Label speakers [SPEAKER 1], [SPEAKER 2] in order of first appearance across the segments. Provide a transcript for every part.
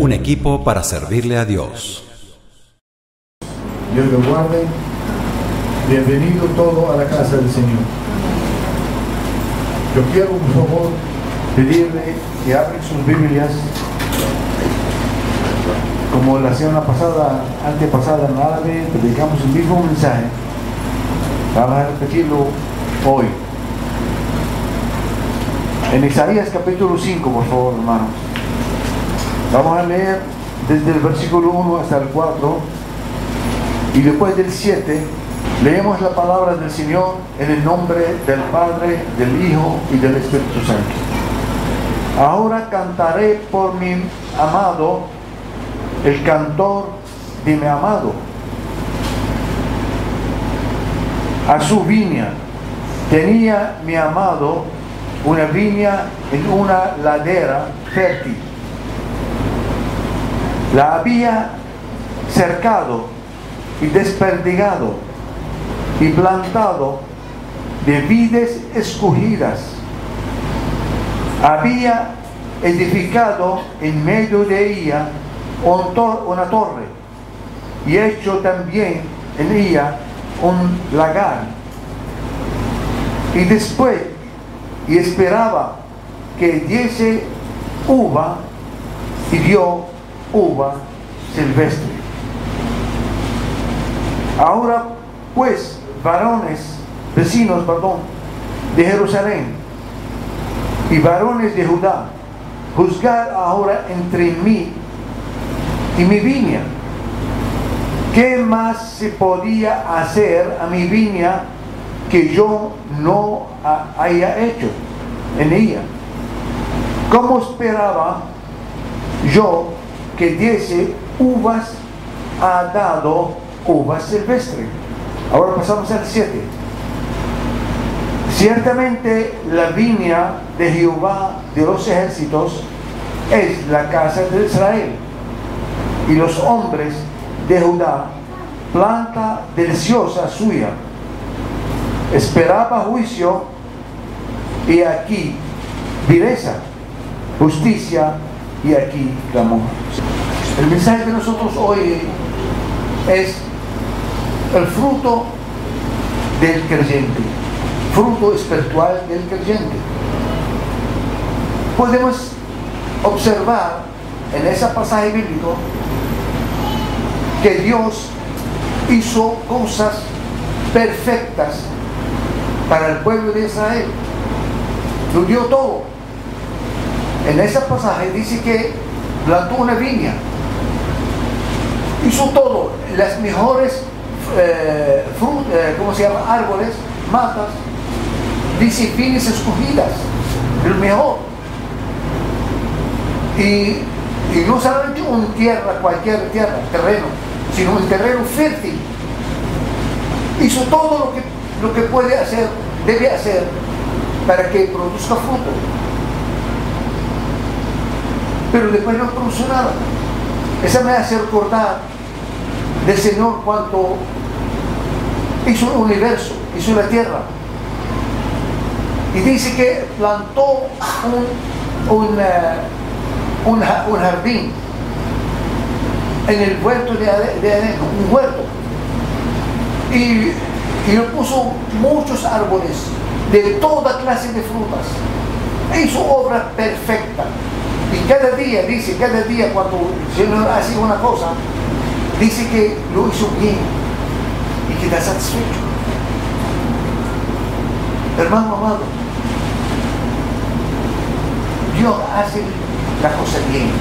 [SPEAKER 1] un equipo para servirle a Dios.
[SPEAKER 2] Dios lo guarde. Bienvenido todo a la casa del Señor. Yo quiero, por favor, pedirle que abren sus Biblias, como la semana pasada, antepasada en árabe, predicamos el mismo mensaje. Vamos a repetirlo hoy. En Isaías capítulo 5, por favor, hermanos. Vamos a leer desde el versículo 1 hasta el 4 y después del 7 leemos la palabra del Señor en el nombre del Padre, del Hijo y del Espíritu Santo. Ahora cantaré por mi amado, el cantor de mi amado. A su viña tenía mi amado una viña en una ladera fértil. La había cercado y desperdigado y plantado de vides escogidas. Había edificado en medio de ella una torre y hecho también en ella un lagar. Y después, y esperaba que diese uva, y dio uva silvestre. Ahora pues, vecinos de Jerusalén y varones de Judá, juzgad ahora entre mí y mi viña. ¿Qué más se podía hacer a mi viña que yo no haya hecho en ella? ¿Cómo esperaba yo que diese uvas? Ha dado uvas silvestre. Ahora pasamos al 7. Ciertamente la viña de Jehová de los ejércitos es la casa de Israel, y los hombres de Judá, planta deliciosa suya. Esperaba juicio, y aquí vileza, justicia, y aquí clamor. El mensaje de nosotros hoy es el fruto del creyente, fruto espiritual del creyente. Podemos observar en ese pasaje bíblico que Dios hizo cosas perfectas para el pueblo de Israel. Lo dio todo. En ese pasaje dice que plantó una viña, hizo todo, las mejores árboles, matas, dice viñas escogidas, el mejor. Y no solamente una tierra, cualquier tierra, terreno, sino un terreno fértil. Hizo todo lo que puede hacer, debe hacer, para que produzca fruto. Pero después no produjo nada. Esa me hace recordar del Señor cuando hizo el universo, hizo la tierra. Y dice que plantó un jardín en el huerto de Edén, un huerto. Y le puso muchos árboles de toda clase de frutas. Hizo obra perfecta. Y cada día cuando el Señor hace una cosa, dice que lo hizo bien y que está satisfecho. Hermano amado, Dios hace la cosa bien.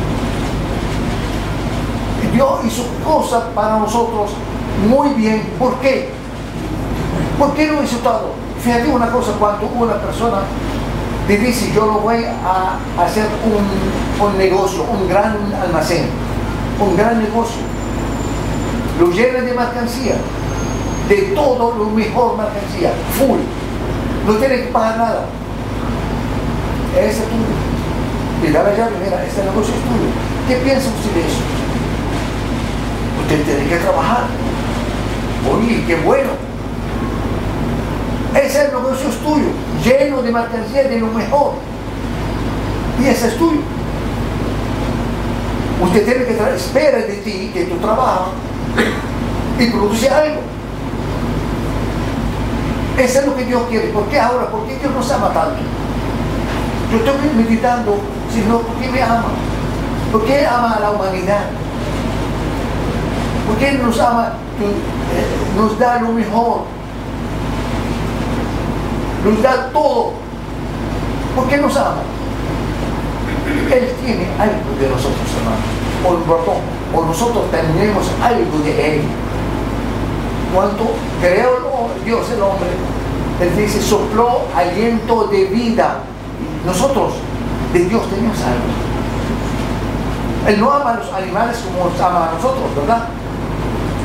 [SPEAKER 2] Dios hizo cosas para nosotros muy bien. ¿Por qué? ¿Por qué lo hizo todo? Fíjate una cosa, cuando una persona te dice, yo lo voy a hacer un negocio, un gran almacén, un gran negocio, lo llena de mercancía, de todo lo mejor mercancía, full, no tiene que pagar nada. Ese es tuyo. Le da la llave, mira, este negocio es tuyo. ¿Qué piensa usted de eso? Usted tiene que trabajar. Oye, qué bueno. Ese negocio es tuyo, lleno de mercancía de lo mejor. Y ese es tuyo. Usted tiene que espera de ti que tú trabajas y produce algo. Eso es lo que Dios quiere. ¿Por qué ahora? ¿Por qué Dios nos ama tanto? Yo estoy meditando, Señor, ¿por qué me ama? ¿Por qué ama a la humanidad? ¿Por qué nos ama? Nos da lo mejor. Nos da todo. ¿Por qué nos ama? Él tiene algo de nosotros, hermanos. O nosotros tenemos algo de Él. Cuando creó Dios el hombre, Él dice, sopló aliento de vida. Nosotros, de Dios, tenemos algo. Él no ama a los animales como nos ama a nosotros, ¿verdad?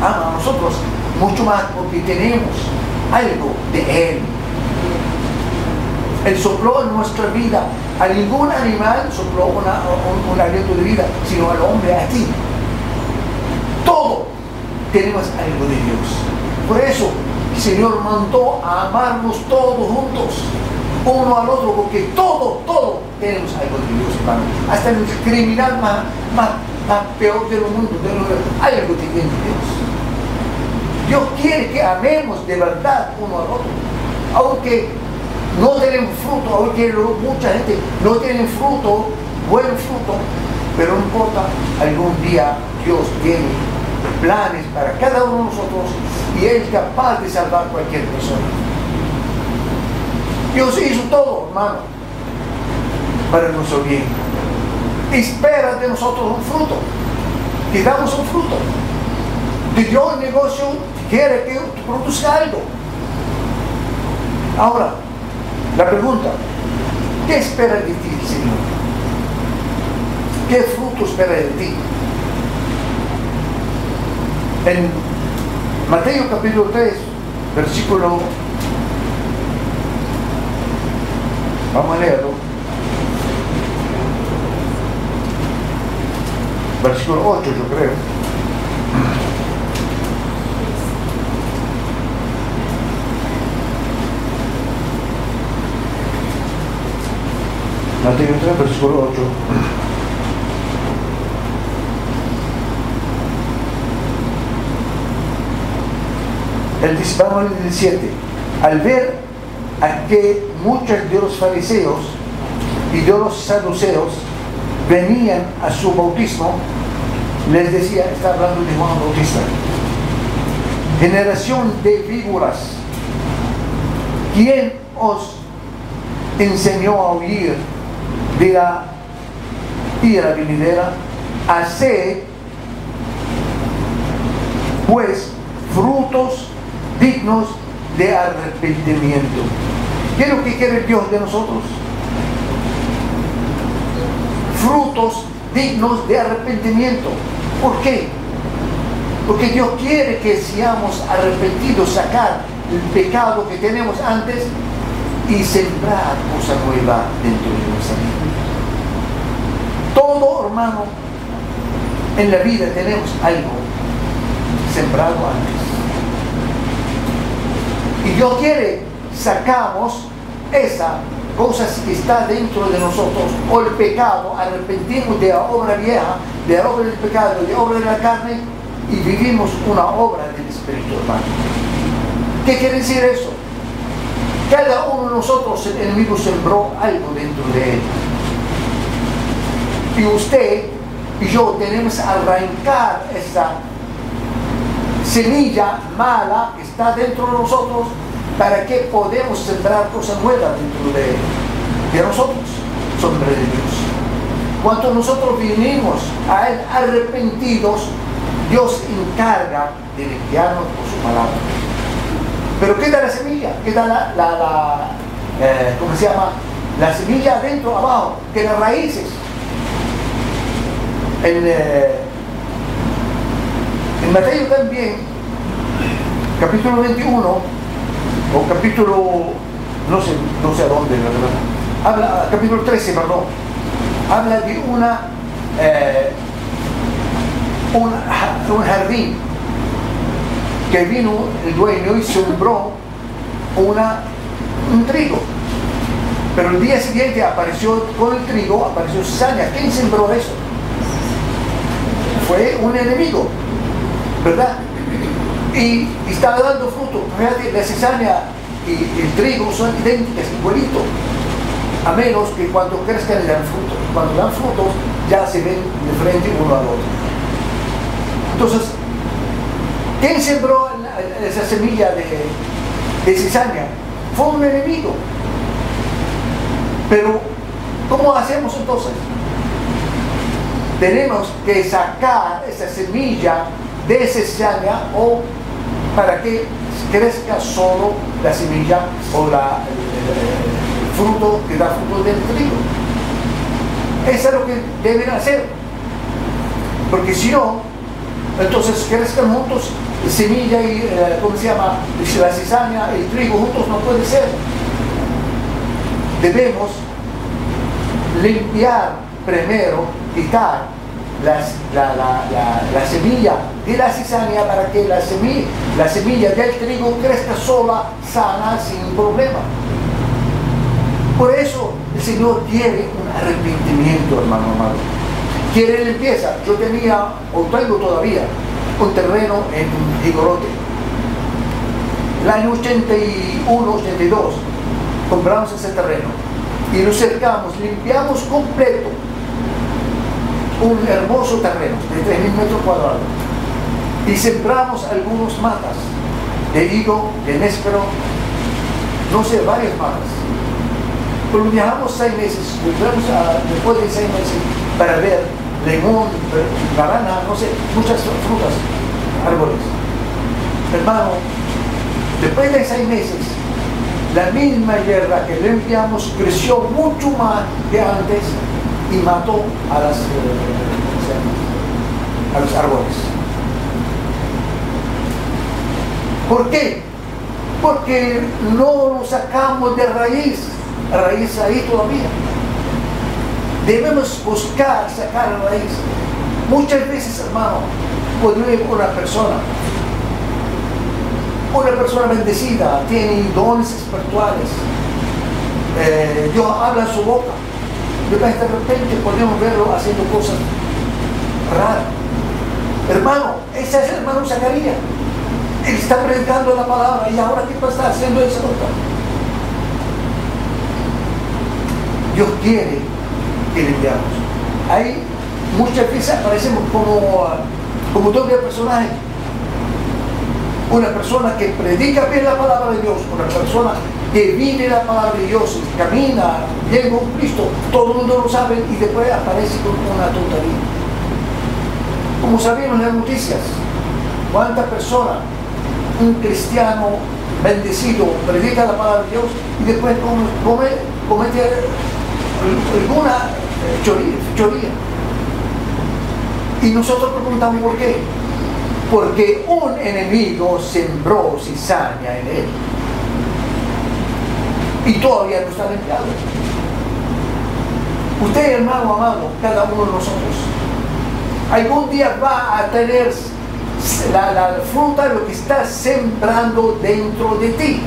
[SPEAKER 2] Ama a nosotros mucho más porque tenemos algo de Él. Él sopló en nuestra vida. A ningún animal sopló un aliento de vida, sino al hombre, a ti. Todo tenemos algo de Dios. Por eso el Señor mandó a amarnos todos juntos, uno al otro, porque todo tenemos algo de Dios, hermano. Hasta el criminal más peor del mundo, hay algo que tiene Dios. Dios quiere que amemos de verdad uno al otro, aunque no tenemos fruto, aunque mucha gente no tiene fruto, buen fruto, pero no importa, algún día Dios tiene planes para cada uno de nosotros y Él es capaz de salvar a cualquier persona. Dios hizo todo, hermano, para nuestro bien. Espera de nosotros un fruto, que damos un fruto. De Dios el negocio quiere que produzca algo. Ahora, la pregunta, ¿qué espera de ti, Señor? ¿Qué fruto espera de ti? En Mateo capítulo 3, versículo, vamos a leerlo, versículo 8 yo creo. Mateo 3, versículo 8. Él dice, vamos al 17. Al ver a que muchos de los fariseos y de los saduceos venían a su bautismo, les decía, está hablando de Juan Bautista, generación de víboras, ¿quién os enseñó a huir de la ira venidera? Haced pues frutos dignos de arrepentimiento. ¿Qué es lo que quiere Dios de nosotros? Frutos dignos de arrepentimiento. ¿Por qué? Porque Dios quiere que seamos arrepentidos, sacar el pecado que tenemos antes y sembrar cosa nueva dentro de nuestra vida. Todo, hermano, en la vida tenemos algo sembrado antes. Y Dios quiere sacamos esa cosa que está dentro de nosotros, o el pecado, arrepentimos de la obra vieja, de la obra del pecado, de la obra de la carne, y vivimos una obra del Espíritu, hermano. ¿Qué quiere decir eso? Cada uno de nosotros, el enemigo sembró algo dentro de él. Y usted y yo tenemos que arrancar esa semilla mala que está dentro de nosotros para que podamos sembrar cosas nuevas dentro de nosotros, nombre de Dios. Cuando nosotros vinimos a Él arrepentidos, Dios encarga de limpiarnos por su palabra. Pero queda la semilla, queda ¿cómo se llama? La semilla adentro, abajo, quedan raíces. En Mateo también, capítulo 21, o capítulo, no sé a dónde, la verdad, habla, capítulo 13, perdón, habla de un jardín que vino el dueño y sembró un trigo, pero el día siguiente apareció con el trigo, apareció cizaña. ¿Quién sembró eso? fue un enemigo, ¿verdad? Y estaba dando fruto. Fíjate, la cizaña y el trigo son idénticas, igualitos, a menos que cuando crezcan dan fruto. Cuando dan frutos ya se ven de frente uno al otro. Entonces, ¿quién sembró esa semilla de cizaña? Fue un enemigo. Pero, ¿cómo hacemos entonces? Tenemos que sacar esa semilla de cizaña o para que crezca solo la semilla o el fruto que da fruto del trigo. Eso es lo que deben hacer, porque si no, entonces crezcan juntos semilla y, ¿cómo se llama? La cizaña y el trigo juntos no puede ser. Debemos limpiar primero, quitar la semilla de la cizaña para que la semilla del trigo crezca sola, sana, sin problema. Por eso el Señor quiere un arrepentimiento, hermano amado. Quiere limpieza. Yo tenía, o tengo todavía, un terreno en Igorote. El año 81, 82, compramos ese terreno y lo cercamos, limpiamos completo. Un hermoso terreno de 3.000 metros cuadrados. Y sembramos algunas matas de higo, de néspero, no sé, varias matas. Pero viajamos 6 meses, volvemos después de 6 meses para ver limón, banana, no sé, muchas frutas, árboles. Hermano, después de 6 meses, la misma hierba que limpiamos creció mucho más que antes y mató a los árboles. ¿Por qué? Porque no lo sacamos de raíz. La raíz ahí todavía. Debemos buscar sacar la raíz. Muchas veces, hermano, cuando vive una persona bendecida, tiene dones espirituales, Dios habla en su boca, de repente podemos verlo haciendo cosas raras. Hermano, ese es el hermano Zacarías. Él está predicando la palabra y ahora ¿qué está haciendo esa cosa? Dios quiere que limpiamos. Ahí muchas veces aparecemos como doble personaje. Una persona que predica bien la palabra de Dios, una persona que vive la palabra de Dios, camina bien con Cristo, todo el mundo lo sabe y después aparece con una tontería. Como sabemos en las noticias, cuántas personas, un cristiano bendecido, predica la palabra de Dios y después comete alguna choría. Y nosotros preguntamos por qué. Porque un enemigo sembró cizaña en él. Y todavía no está limpiado. Usted, hermano amado, cada uno de nosotros, algún día va a tener la fruta de lo que está sembrando dentro de ti.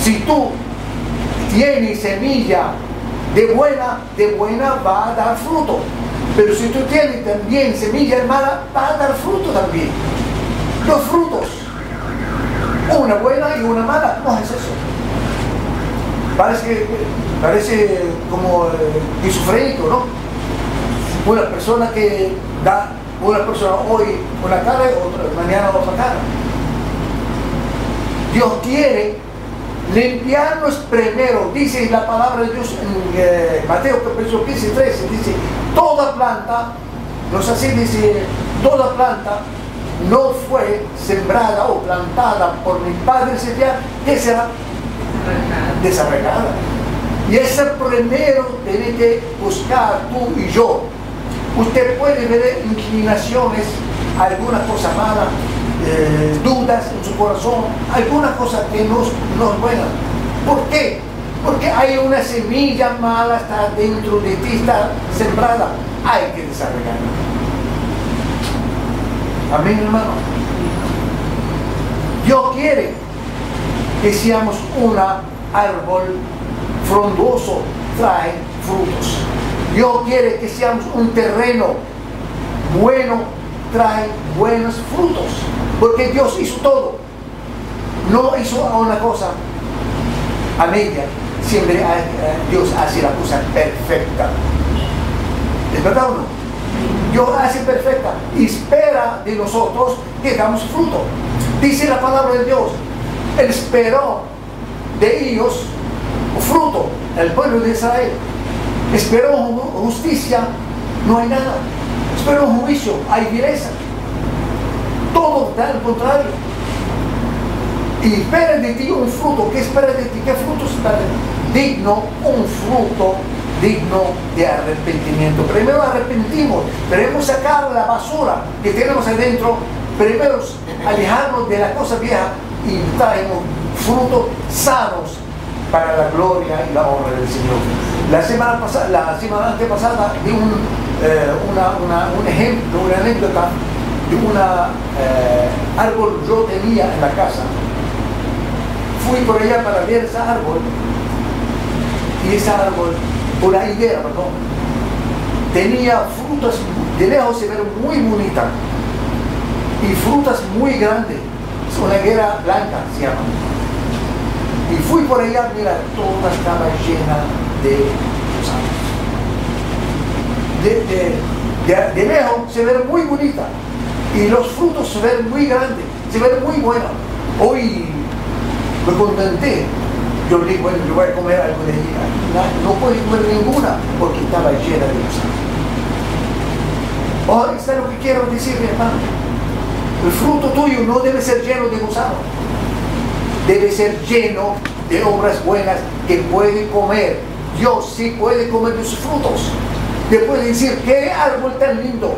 [SPEAKER 2] Si tú tienes semilla de buena va a dar fruto. Pero si tú tienes también semilla mala, va a dar fruto también. Los frutos, una buena y una mala, no es eso. Parece como esquizofrénico, ¿no? Una persona que da, una persona hoy una cara y otra, mañana otra cara. Dios quiere limpiarnos primero, dice la palabra de Dios en Mateo capítulo 15, 13, dice, toda planta, no es así, dice, toda planta no fue sembrada o plantada por mi Padre Celestial, que será desarraigada. Y ese primero tiene que buscar tú y yo. Usted puede ver inclinaciones, algunas cosas malas, dudas en su corazón, algunas cosas que no es buena. ¿Por qué? Porque hay una semilla mala, está dentro de ti, está sembrada, hay que desarrollarla. Amén, hermano. Dios quiere que seamos un árbol frondoso, trae frutos. Dios quiere que seamos un terreno bueno, trae buenos frutos. Porque Dios hizo todo. No hizo una cosa a media. Siempre Dios hace la cosa perfecta. ¿Es verdad o no? Dios hace perfecta y espera de nosotros que damos fruto. Dice la palabra de Dios, Él esperó de ellos fruto, el pueblo de Israel. Esperó justicia, no hay nada. Esperó juicio, hay vileza. Todo da al contrario. Y espera de ti un fruto. ¿Qué espera de ti? ¿Qué fruto espera de ti? Digno, un fruto digno de arrepentimiento. Primero arrepentimos, queremos sacar la basura que tenemos adentro, primero alejarnos de la cosa vieja y traemos frutos sanos para la gloria y la honra del Señor. La semana antepasada di un ejemplo, una anécdota de un árbol que yo tenía en la casa. Fui por allá para ver ese árbol y ese árbol, una higuera, perdón, tenía frutas, de lejos se ve muy bonita y frutas muy grandes. Es una higuera blanca, se llama. Y fui por allá, mira, toda estaba llena de gusanos. De lejos se ve muy bonita y los frutos se ven muy grandes, se ven muy buenos. Hoy me contenté. Yo le dije, bueno, yo voy a comer algo de ella. No puedo comer ninguna porque estaba llena de gusanos. Ahora está lo que quiero decir, mi hermano. El fruto tuyo no debe ser lleno de gusanos. Debe ser lleno de obras buenas que puede comer. Dios sí puede comer de sus frutos. Le puede decir, qué árbol tan lindo,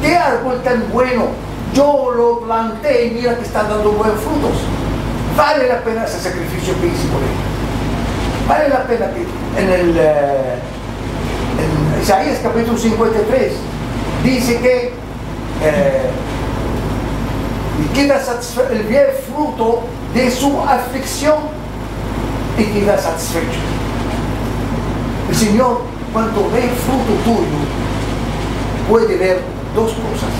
[SPEAKER 2] qué árbol tan bueno. Yo lo planté y mira que están dando buenos frutos. Vale la pena ese sacrificio que hice por él. Vale la pena que en Isaías capítulo 53 dice que queda el bien fruto de su aflicción y queda satisfecho. El Señor, cuando ve el fruto tuyo, puede ver dos cosas: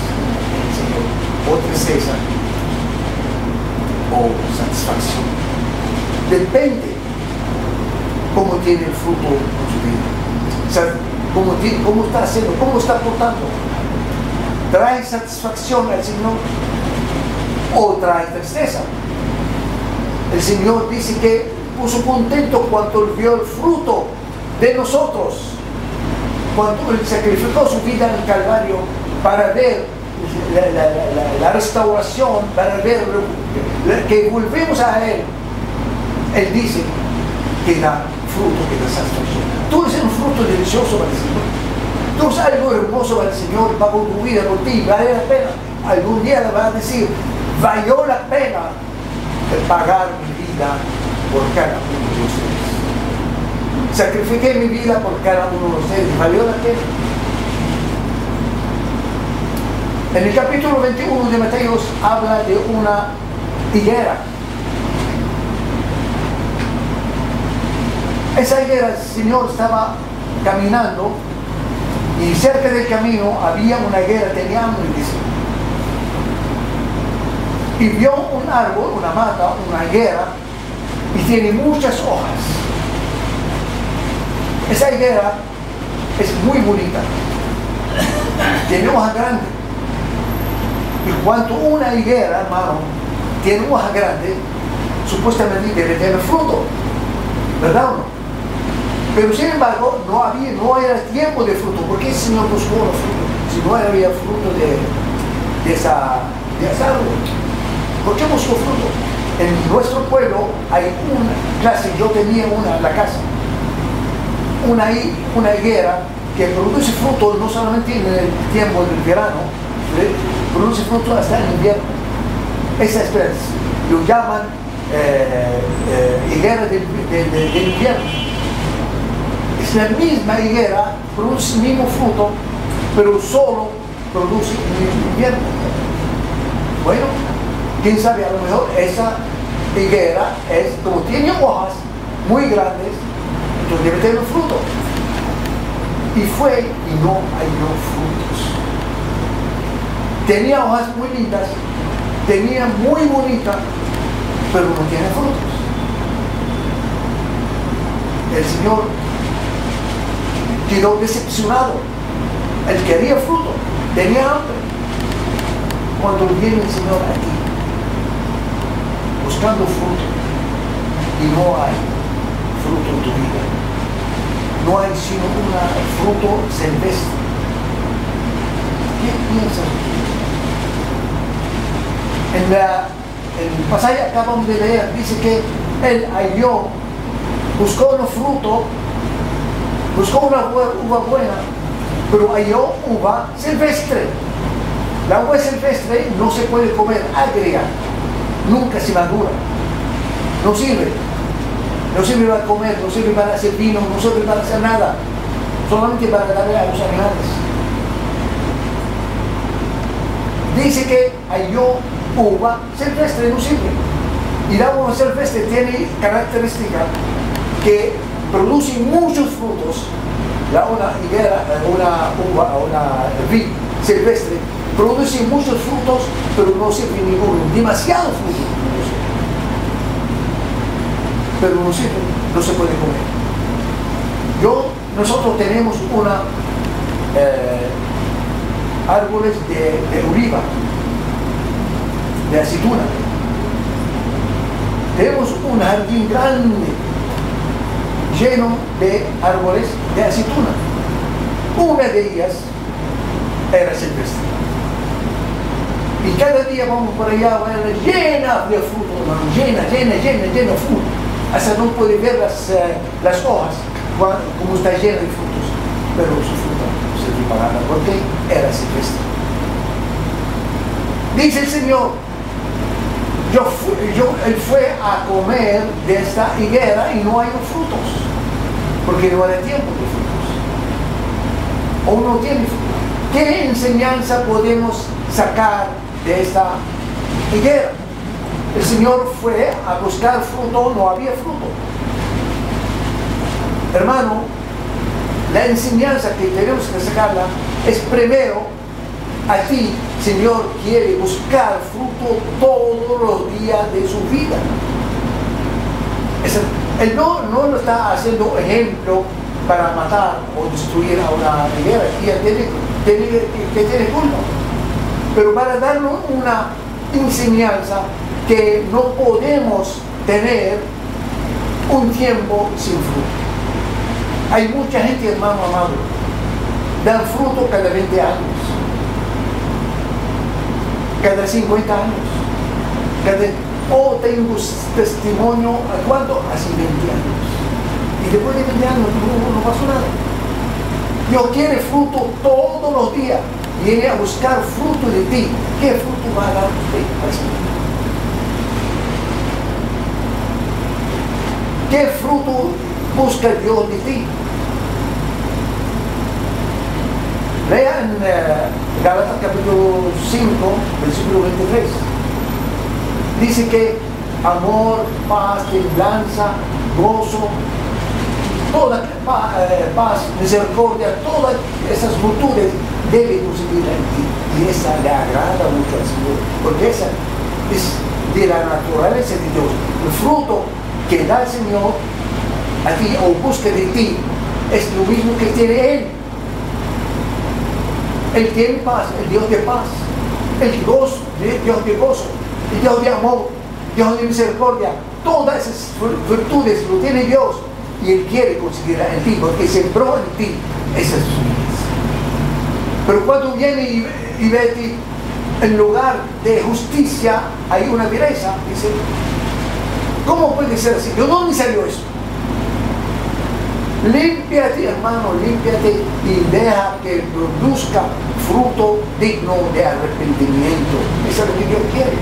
[SPEAKER 2] el Señor, o tristeza o satisfacción. Depende cómo tiene el fruto en su vida. O sea, cómo está haciendo, cómo está portando. ¿Trae satisfacción al Señor o trae tristeza? El Señor dice que puso contento cuando vio el fruto de nosotros, cuando Él sacrificó su vida en el Calvario para ver la restauración, para ver que volvemos a Él. Él dice que da fruto, que da satisfacción. Tú eres un fruto delicioso para el Señor. Tú eres algo hermoso para el Señor, para tu vida, por ti, vale la pena. Algún día le vas a decir, valió la pena pagar mi vida por cada uno de ustedes. Sacrifiqué mi vida por cada uno de ustedes, valió la pena. En el capítulo 21 de Mateo habla de una higuera. Esa higuera, el Señor estaba caminando y cerca del camino había una higuera, tenía hambre, dice. Y vio un árbol, una mata, una higuera, y tiene muchas hojas. Esa higuera es muy bonita, tiene hojas grandes. Y cuando una higuera, hermano, tiene hojas grandes, supuestamente debe tener fruto, ¿verdad o no? Pero sin embargo, no era tiempo de fruto. ¿Por qué el Señor buscó los frutos? Si no había fruto de esa árbol. ¿Por qué buscó fruto? En nuestro pueblo hay una clase, yo tenía una en la casa, una higuera que produce fruto no solamente en el tiempo del verano, produce fruto hasta el invierno. Esa especie lo llaman higuera del invierno. Es la misma higuera, produce el mismo fruto, pero solo produce en el invierno. Bueno, quién sabe, a lo mejor esa higuera como tiene hojas muy grandes, entonces debe tener fruto. Y fue y no halló frutos. Tenía hojas muy lindas, tenía muy bonita, pero no tiene frutos. El Señor quedó decepcionado. Él quería fruto, tenía hambre. Cuando viene el Señor aquí, buscando fruto, y no hay fruto en tu vida, no hay sino un fruto silvestre. ¿Qué piensas? En el pasaje que acabamos de leer, dice que él halló, buscó los frutos, buscó una uva buena, pero halló uva silvestre. La uva silvestre no se puede comer, agria, nunca se madura, no sirve. No sirve para comer, no sirve para hacer vino, no sirve para hacer nada, solamente para darle a los animales. Dice que halló uva silvestre, no sirve. Y la uva silvestre tiene característica que produce muchos frutos. Una higuera, una uva, una vid silvestre produce muchos frutos, pero no sirve ninguno, demasiados frutos. Pero no sirve, no se puede comer. Nosotros tenemos árboles de oliva, de aceituna. Tenemos un jardín grande, lleno de árboles de aceituna. Una de ellas era silvestre. Y cada día vamos por allá, llena de fruto, hermano, llena de fruto. Hasta no puede ver las hojas como está llena de frutos, pero su fruto se preparaba porque era silvestre. Dice el Señor, él fue a comer de esta higuera y no hay frutos, porque no era tiempo de frutos, o no tiene frutos. ¿Qué enseñanza podemos sacar de esta higuera? El Señor fue a buscar fruto, no había fruto. Hermano, la enseñanza que tenemos que sacarla es primero, a ti, Señor, quiere buscar fruto todos los días de su vida. Él no lo está haciendo ejemplo para matar o destruir a una higuera, y él tiene culpa. Pero para darnos una enseñanza que no podemos tener un tiempo sin fruto. Hay mucha gente, hermano amado, dan fruto cada 20 años, cada 50 años, tengo testimonio, ¿cuánto? Hace 20 años. Y después de 20 años no pasó nada. Dios quiere fruto todos los días. Viene a buscar fruto de ti. ¿Qué fruto va a dar usted? ¿Qué fruto busca Dios de ti? Lean Gálatas capítulo 5, versículo 23. Dice que amor, paz, templanza, gozo, toda paz, misericordia, todas esas virtudes debe conseguir en ti. Y esa le agrada mucho al Señor, porque esa es de la naturaleza de Dios. El fruto que da el Señor a ti o busca de ti es lo mismo que tiene Él. Él tiene paz, el Dios de paz, el gozo, el Dios de gozo, el Dios de amor, Dios de misericordia. Todas esas virtudes lo tiene Dios y Él quiere conseguir en ti porque sembró en ti esas virtudes. Pero cuando viene y ve a ti, en lugar de justicia hay una dureza, dice, ¿cómo puede ser así? ¿De dónde salió eso? Límpiate, hermano, límpiate y deja que produzca fruto digno de arrepentimiento. Eso es lo que Dios quiere.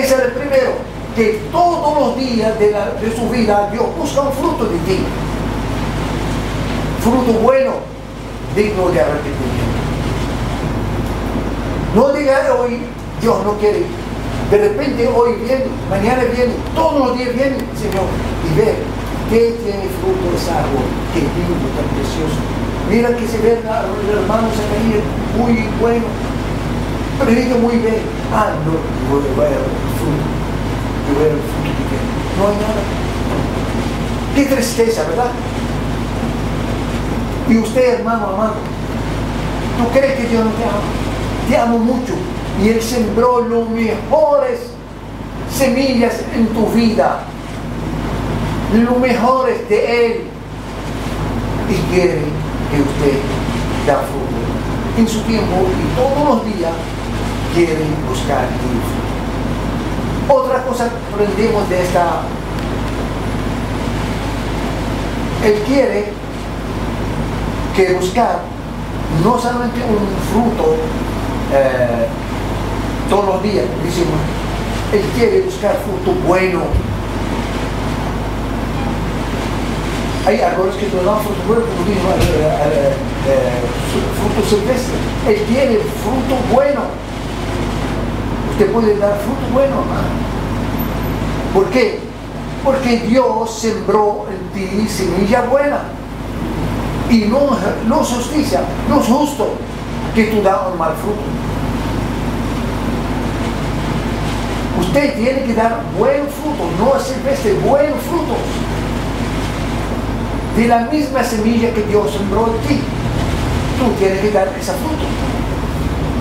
[SPEAKER 2] Ese es el primero, que todos los días de su vida Dios busca un fruto de ti. Fruto bueno, digno de arrepentimiento. No diga hoy, Dios no quiere. De repente hoy viene, mañana viene, todos los días viene, Señor, y ve qué tiene fruto ese árbol, qué lindo, tan precioso. Mira que se ven los hermanos ahí, muy bueno, predica muy bien. Ah, no, voy a ver el fruto. Yo voy a ver el fruto que tiene. No hay nada. Qué tristeza, ¿verdad? Y usted, hermano amado, ¿tú crees que Dios no te ama? Te amo mucho. Y Él sembró las mejores semillas en tu vida. Los mejores de Él. Y quiere que usted da fruto en su tiempo y todos los días quiere buscar el fruto. Otra cosa que aprendemos de esta, Él quiere que buscar no solamente un fruto todos los días, decimos, Él quiere buscar fruto bueno. Hay árboles que no dan fruto bueno, como dijo, fruto silvestre. Él quiere fruto bueno. Usted puede dar fruto bueno, hermano. ¿Por qué? Porque Dios sembró en ti semilla buena. Y no es justicia, no es justo que tú das un mal fruto. Usted tiene que dar buen fruto, no silvestre, buen fruto. De la misma semilla que Dios sembró en ti, tú tienes que dar ese fruto.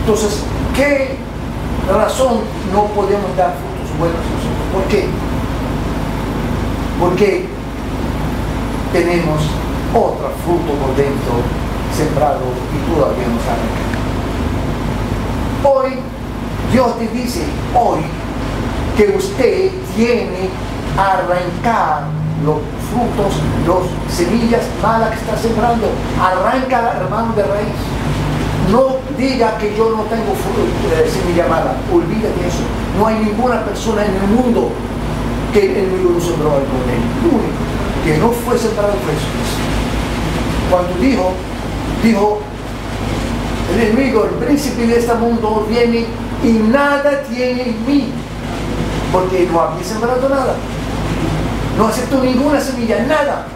[SPEAKER 2] Entonces, ¿qué razón no podemos dar frutos buenos nosotros? ¿Por qué? Porque tenemos otro fruto por dentro sembrado y todavía no sabe. Hoy, Dios te dice hoy que usted tiene que arrancar los frutos, las semillas malas que está sembrando. Arranca, hermano, de raíz. No diga que yo no tengo semilla mala. Olvídate de eso. No hay ninguna persona en el mundo que el enemigo no sembró algo de él. El único que no fue sembrado fue Jesús. Cuando dijo, el enemigo, el príncipe de este mundo viene y nada tiene en mí, porque no había sembrado nada. No aceptó ninguna semilla, nada.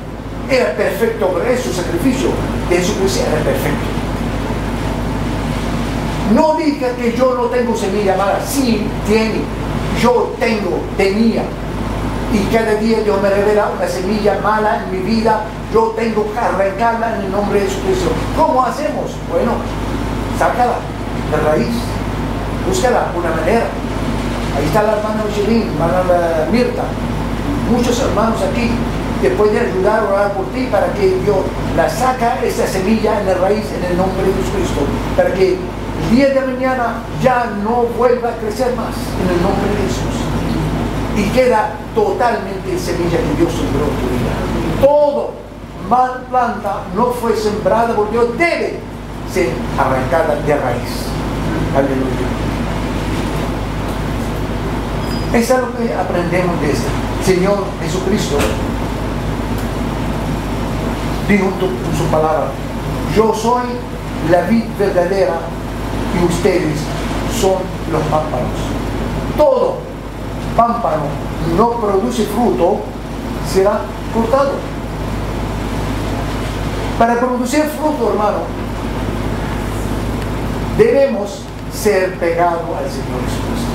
[SPEAKER 2] Era perfecto, por eso, sacrificio de Jesucristo era perfecto. No diga que yo no tengo semilla mala. Sí, tiene. Yo tenía. Y cada día Dios me revela una semilla mala en mi vida. Yo tengo que arrancarla en el nombre de Jesucristo. ¿Cómo hacemos? Bueno, sácala de raíz. Búscala una manera. Ahí está la hermana Michelin, hermana Mirta. Muchos hermanos aquí te pueden ayudar a orar por ti para que Dios la saca esa semilla en la raíz en el nombre de Jesucristo, para que el día de mañana ya no vuelva a crecer más en el nombre de Jesús y queda totalmente semilla que Dios sembró en tu vida. Todo mal planta no fue sembrada por Dios, debe ser arrancada de raíz. Aleluya. Eso es lo que aprendemos de esto. Señor Jesucristo dijo en su palabra: yo soy la vid verdadera y ustedes son los pámpanos. Todo pámpano no produce fruto será cortado. Para producir fruto, hermano, debemos ser pegados al Señor Jesucristo.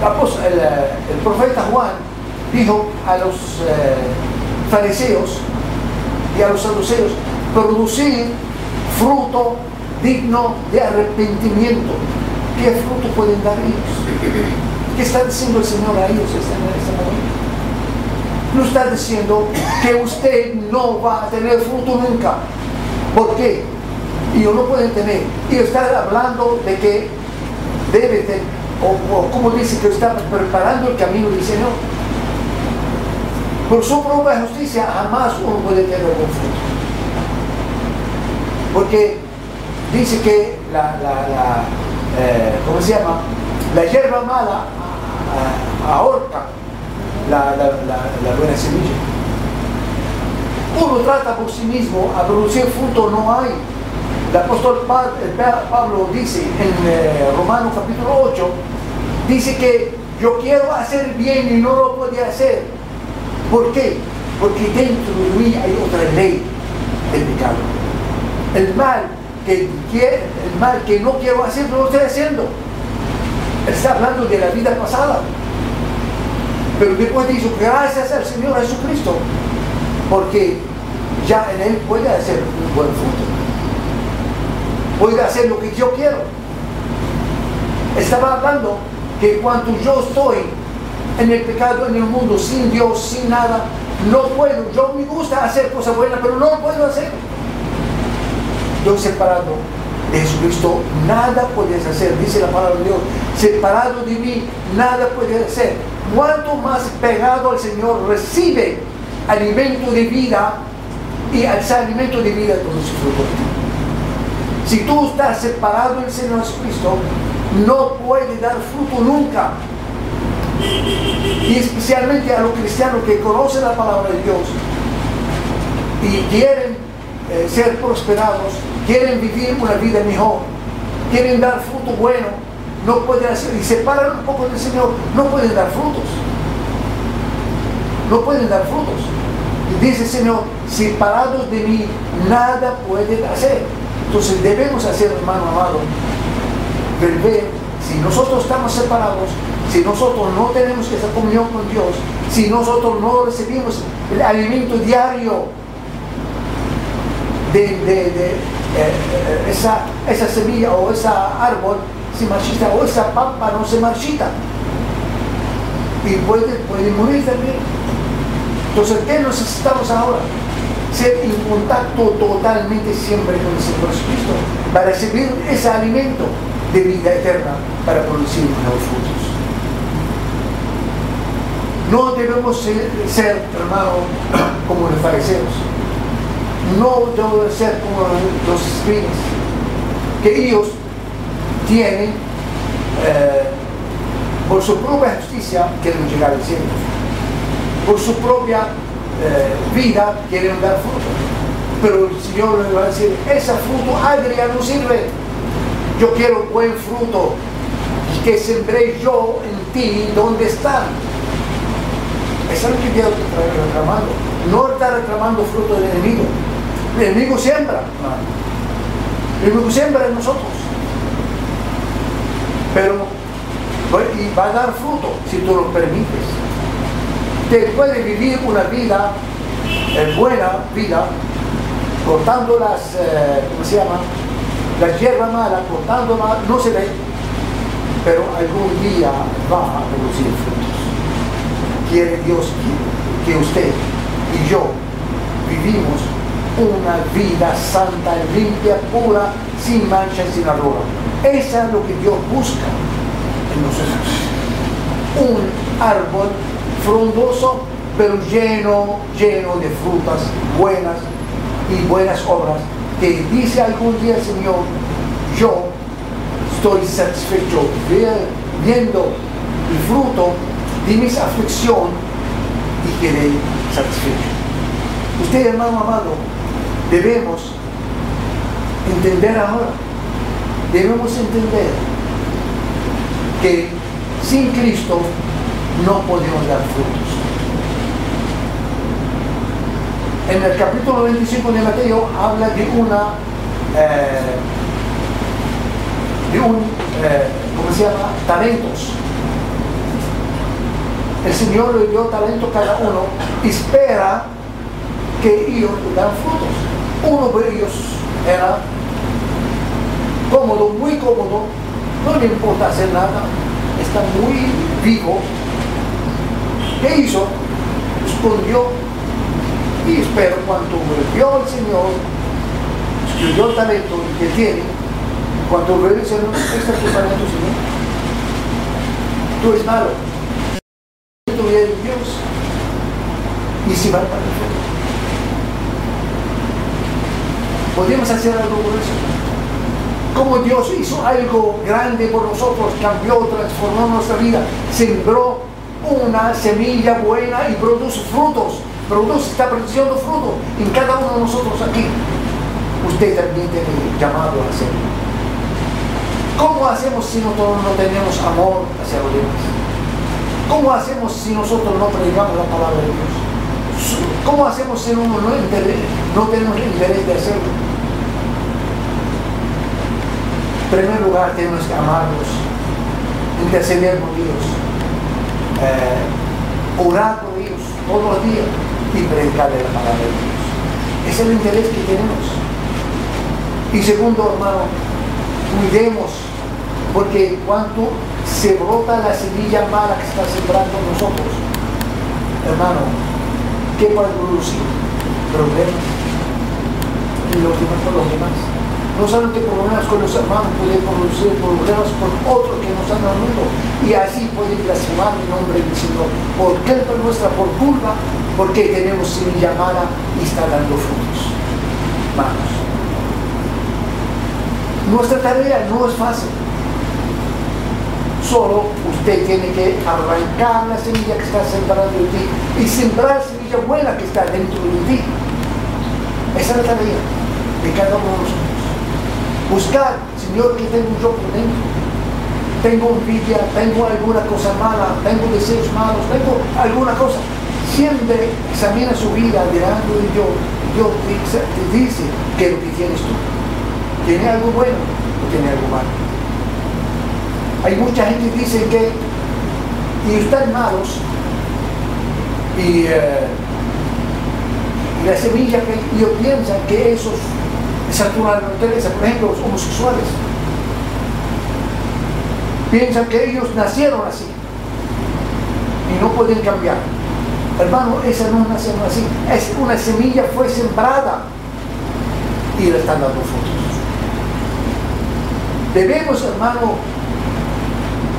[SPEAKER 2] El profeta Juan dijo a los fariseos y a los saduceos: producir fruto digno de arrepentimiento. ¿Qué fruto pueden dar ellos? ¿Qué está diciendo el Señor a ellos esta mañana? No está diciendo que usted no va a tener fruto nunca. ¿Por qué? Ellos no pueden tener. Y está hablando de que debe tener, o como dice, que está preparando el camino del Señor. Por su propia justicia jamás uno puede tener algún fruto. Porque dice que ¿cómo se llama? La hierba mala ahorca la buena semilla. Uno trata por sí mismo a producir fruto, no hay. El apóstol Pablo dice en Romanos capítulo 8, dice que yo quiero hacer bien y no lo podía hacer. ¿Por qué? porque dentro de mí hay otra ley del pecado. El mal que no quiero hacer, no lo estoy haciendo. Está hablando de la vida pasada. Pero después dice, gracias al Señor Jesucristo, porque ya en Él puede hacer un buen fruto. Puede hacer lo que yo quiero. Estaba hablando que cuando yo estoy en el pecado, en el mundo, sin Dios, sin nada, no puedo. Yo me gusta hacer cosas buenas, pero no lo puedo hacer. Yo separado de Jesucristo, nada puedes hacer, dice la palabra de Dios. Separado de mí, nada puedes hacer. Cuanto más pegado al Señor, recibe alimento de vida, y al ser alimento de vida produce fruto. Si tú estás separado del Señor Jesucristo, no puede dar fruto nunca. Y especialmente a los cristianos que conocen la palabra de Dios y quieren ser prosperados, quieren vivir una vida mejor, quieren dar fruto bueno, no pueden hacer, y se paran un poco del Señor, no pueden dar frutos. No pueden dar frutos. Y dice el Señor, separados de mí, nada pueden hacer. Entonces debemos hacer, hermano amado, ver si nosotros estamos separados, si nosotros no tenemos esa comunión con Dios, si nosotros no recibimos el alimento diario de esa semilla o esa árbol se marchita, o esa pampa no se marchita y puede morir también. Entonces, ¿qué necesitamos ahora? Ser en contacto totalmente siempre con el Señor Jesucristo para recibir ese alimento de vida eterna para producir nuevos frutos. No debemos ser, hermano, como los fariseos. No debemos ser como los escribas, que ellos tienen, por su propia justicia, quieren llegar al cielo. Por su propia vida quieren dar fruto. Pero el Señor le va a decir, ese fruto agria no sirve. Yo quiero buen fruto que sembré yo en ti, ¿dónde está? Eso es lo que Dios está reclamando. No está reclamando fruto del enemigo. El enemigo siembra. El enemigo siembra en nosotros. Pero y va a dar fruto si tú lo permites. Usted puede vivir una vida, buena vida, cortando las, ¿cómo se llama? La hierba mala, cortándola, no se ve, pero algún día va a producir frutos. Quiere Dios que usted y yo vivimos una vida santa, limpia, pura, sin mancha, sin arruga. Eso es lo que Dios busca en nosotros. Un árbol frondoso, pero lleno de frutas buenas y buenas obras, que dice algún día el Señor, yo estoy satisfecho viendo el fruto de mis aflicción y quedé satisfecho. Usted, hermano amado, debemos entender ahora, debemos entender que sin Cristo no podemos dar frutos. En el capítulo 25 de Mateo habla de ¿cómo se llama? Talentos. El Señor le dio talento a cada uno, espera que ellos le dan frutos. Uno de ellos era cómodo, muy cómodo, no le importa hacer nada, está muy vivo. ¿Qué hizo? Escondió y espero cuando vio al Señor, escondió el talento que tiene, cuando vio el Señor, este es tu talento, Señor. Tú eres malo. Tú eres Dios. Y si va para el fuego. ¿Podemos hacer algo por eso? Como Dios hizo algo grande por nosotros, cambió, transformó nuestra vida, sembró una semilla buena y produce frutos. Está produciendo frutos en cada uno de nosotros aquí. Usted también tiene llamado a hacerlo. ¿Cómo hacemos si nosotros no tenemos amor hacia los demás? ¿Cómo hacemos si nosotros no predicamos la palabra de Dios? ¿Cómo hacemos si uno no tenemos interés de hacerlo? En primer lugar, tenemos que amarlos, interceder por Dios, orar por ellos todos los días y predicarle la palabra de Dios. Ese es el interés que tenemos. Y segundo, hermano, cuidemos, porque cuando se brota la semilla mala que está sembrando nosotros, hermano, ¿qué puede producir? Problemas. Y los demás con los demás. No solamente problemas con los hermanos, pueden producir problemas con otros que nos han unido. Y así pueden blasfemar el nombre del Señor. ¿Por qué nuestra? Por culpa, porque tenemos semilla mala y está dando frutos. Hermanos, nuestra tarea no es fácil. Solo usted tiene que arrancar la semilla que está sembrando en ti y sembrar la semilla buena que está dentro de ti. Esa es la tarea de cada uno de nosotros. Buscar, Señor, ¿qué tengo yo por dentro? Tengo envidia, tengo alguna cosa mala, tengo deseos malos, tengo alguna cosa. Siempre examina su vida delante de Dios. Dios te dice qué es lo que tienes tú. ¿Tiene algo bueno o tiene algo malo? Hay mucha gente que dice que están malos y la semilla que ellos piensan que esos saturan la naturaleza, por ejemplo, los homosexuales. Piensan que ellos nacieron así y no pueden cambiar. Hermano, esa no nacieron así. Es una semilla fue sembrada y le están dando frutos. Debemos, hermano,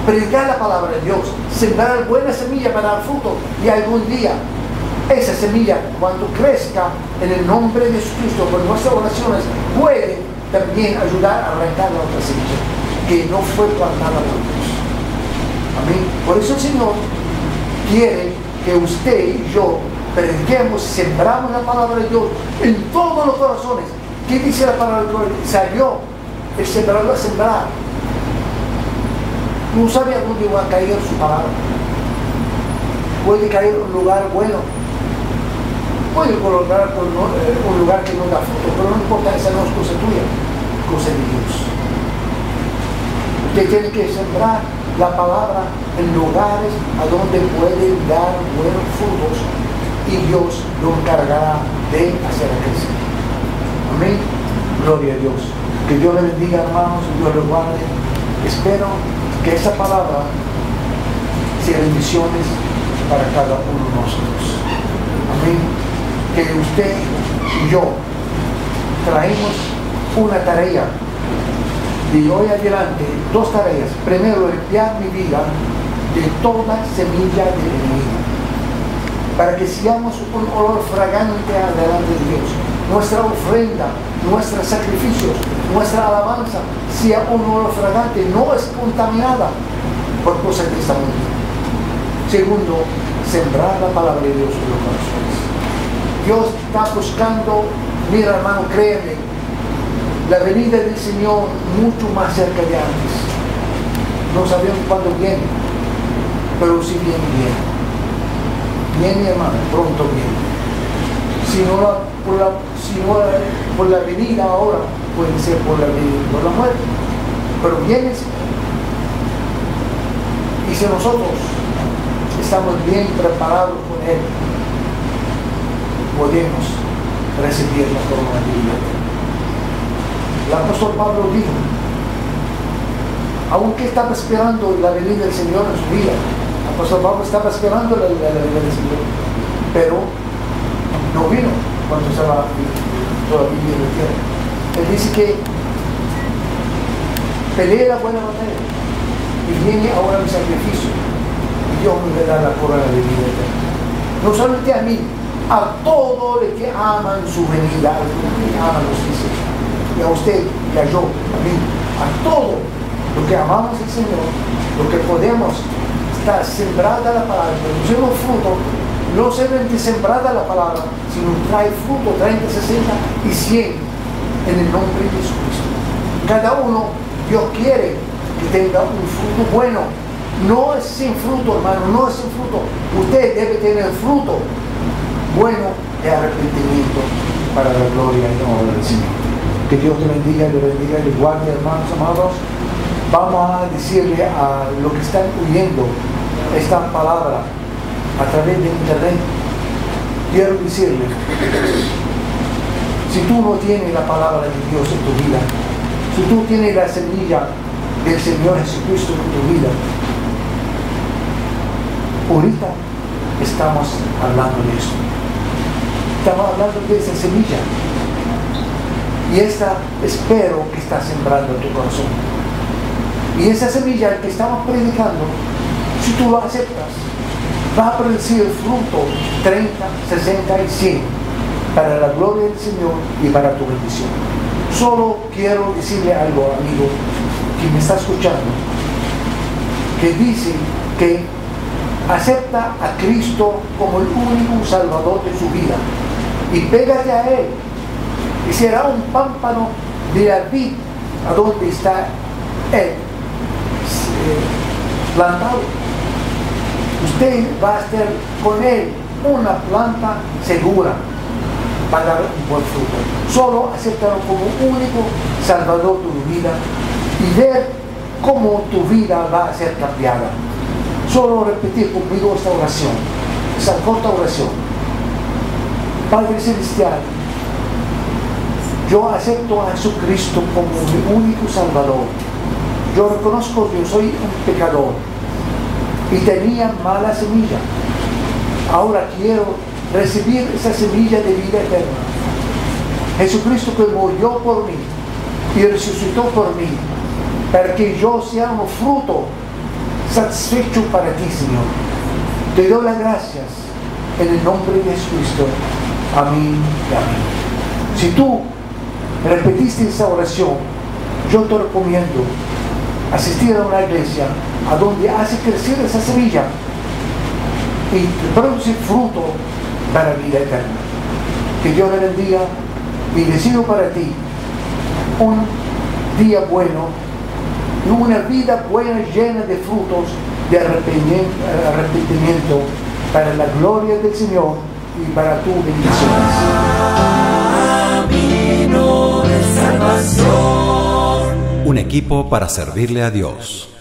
[SPEAKER 2] predicar la palabra de Dios, sembrar buena semilla para dar fruto, y algún día esa semilla, cuando crezca en el nombre de Jesucristo por nuestras oraciones, puede también ayudar a arrancar la otra semilla que no fue plantada por Dios. Amén. Por eso el Señor quiere que usted y yo prediquemos, sembramos la palabra de Dios en todos los corazones. ¿Qué dice la palabra de Dios? Salió el sembrador a sembrar. No sabe a dónde va a caer su palabra. Puede caer en un lugar bueno, puede colocar en un lugar que no da fruto, pero no importa, esa no es cosa tuya, cosa de Dios. Usted tiene que sembrar la palabra en lugares a donde puede dar buenos frutos y Dios lo encargará de hacer crecer. Amén. Gloria a Dios. Que Dios le bendiga, hermanos, y Dios le guarde. Espero que esa palabra sea bendiciones para cada uno de nosotros. Amén. Que usted y yo traemos una tarea de hoy adelante, dos tareas. Primero, limpiar mi vida de toda semilla del enemigo, para que seamos un olor fragante delante de Dios. Nuestra ofrenda, nuestros sacrificios, nuestra alabanza sea un olor fragante, no es contaminada por cosas de esta mundo. Segundo, sembrar la palabra de Dios en los corazones. Dios está buscando, mira hermano, créeme, la venida del Señor mucho más cerca de antes. No sabemos cuándo viene, pero si viene, viene. Viene, hermano, pronto viene. Si no por la venida ahora, puede ser por la muerte, pero viene. Y si nosotros estamos bien preparados con Él, podemos recibir la corona de vida. El apóstol Pablo dijo, aunque estaba esperando la venida del Señor en su vida, el apóstol Pablo estaba esperando la venida del Señor, pero no vino cuando estaba todavía en la tierra. Él dice que peleé la buena batalla y viene ahora mi sacrificio y Dios me dará la corona de vida eterna. No solamente a mí, a todos los que aman su venida, a los que aman los dioses, y a usted y a yo, a mí, a todos los que amamos al Señor, lo que podemos estar sembrada la palabra, produciendo fruto. No solamente sembrada la palabra, sino trae fruto 30, 60 y 100 en el nombre de Jesucristo. Cada uno, Dios quiere que tenga un fruto bueno. No es sin fruto, hermano, no es sin fruto. Usted debe tener fruto bueno de arrepentimiento para la gloria y honra del Señor. Que Dios te bendiga, le bendiga, le guarde, hermanos amados. Vamos a decirle a los que están oyendo esta palabra a través de internet, quiero decirle, si tú no tienes la palabra de Dios en tu vida, si tú tienes la semilla del Señor Jesucristo en tu vida, ahorita estamos hablando de esto. Estamos hablando de esa semilla. Y esta espero que está sembrando en tu corazón. Y esa semilla que estamos predicando, si tú lo aceptas, va a producir fruto 30, 60 y 100 para la gloria del Señor y para tu bendición. Solo quiero decirle algo, amigo, que me está escuchando, que dice que acepta a Cristo como el único Salvador de su vida y pégate a Él y será un pámpano de la vid a donde está Él plantado. Usted va a estar con Él una planta segura para dar un buen fruto. Solo acéptalo como único Salvador de tu vida y ver cómo tu vida va a ser cambiada. Solo repetir conmigo esta oración, esa corta oración. Padre Celestial, yo acepto a Jesucristo como mi único Salvador. Yo reconozco que yo soy un pecador y tenía mala semilla. Ahora quiero recibir esa semilla de vida eterna. Jesucristo que murió por mí y resucitó por mí, para que yo sea un fruto satisfecho para ti, Señor. Te doy las gracias en el nombre de Jesucristo. Amén y amén. Si tú repetiste esa oración, yo te recomiendo asistir a una iglesia a donde hace crecer esa semilla y produce fruto para la vida eterna. Que Dios le bendiga y deseo para ti un día bueno y una vida buena llena de frutos de arrepentimiento para la gloria del Señor y para tu bendición.
[SPEAKER 1] Un equipo para servirle a Dios.